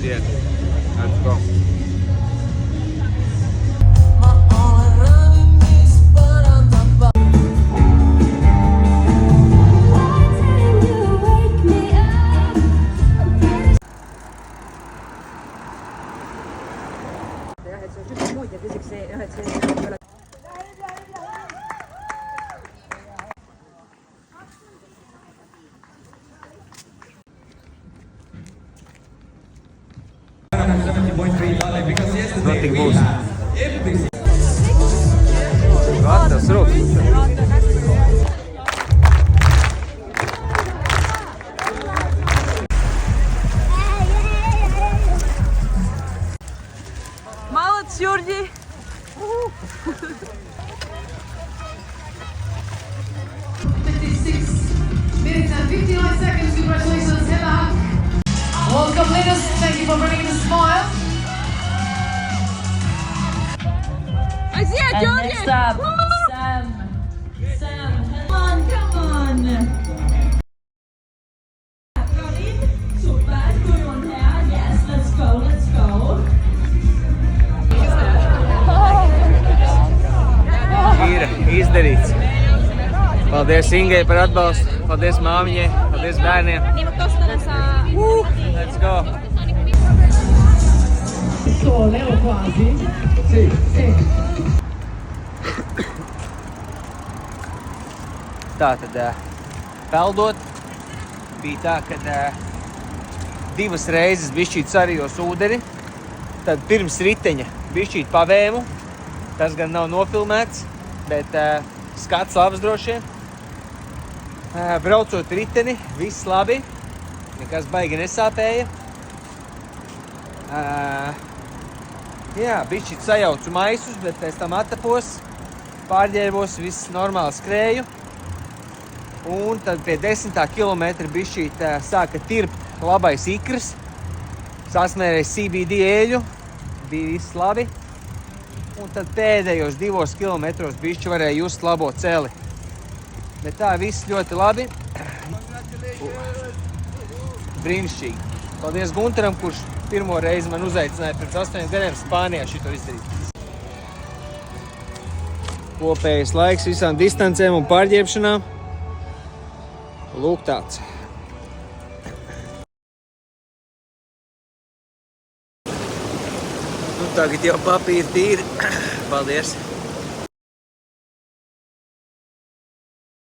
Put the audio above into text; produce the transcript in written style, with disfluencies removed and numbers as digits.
aiziet. Let's go. Nothing moves. Gatavs rūks. Молодец, Юрий! Minutes and 59 seconds. Congratulations, Hella. Welcome, Linus. Thank you for bringing the smile. Азия, And Юрий! next up, Sam. Sam, come on. Super, good one here. Yes, let's go, let's go. Ir izdarīts. Paldies Ingai par atbalstu. Paldies māmiņai. Paldies bērniem. Let's go. Leo quasi. Sì, sì. Tātad, peldot, bija tā, ka divas reizes bišķīt sarījos ūdeni, tad pirms riteņa bišķīt pavēmu, tas gan nav nofilmēts, bet skats labs droši vien. Braucot riteni, viss labi, nekas baigi nesāpēja. Jā, bišķīt sajaucu maisus, bet pēc tam attapos, pārģērbos, viss normāli skrēju. Un tad pie 10. kilometra bišķīt sāka tirpt labais ikrs. Sasmērēja CBD eļu, bija viss labi. Un tad pēdējos 2 kilometros bišķi varēja just labo celi. Bet tā viss ļoti labi. Brīnišķīgi. Paldies Guntaram, kurš pirmo reizi man uzaicināja pirms 8 gadiem Spānijā šito izdarīt. Kopējais laiks visām distancēm un pārģērbšanām. Lūk tāds. Nu, tagad jau papīri tīri. Paldies.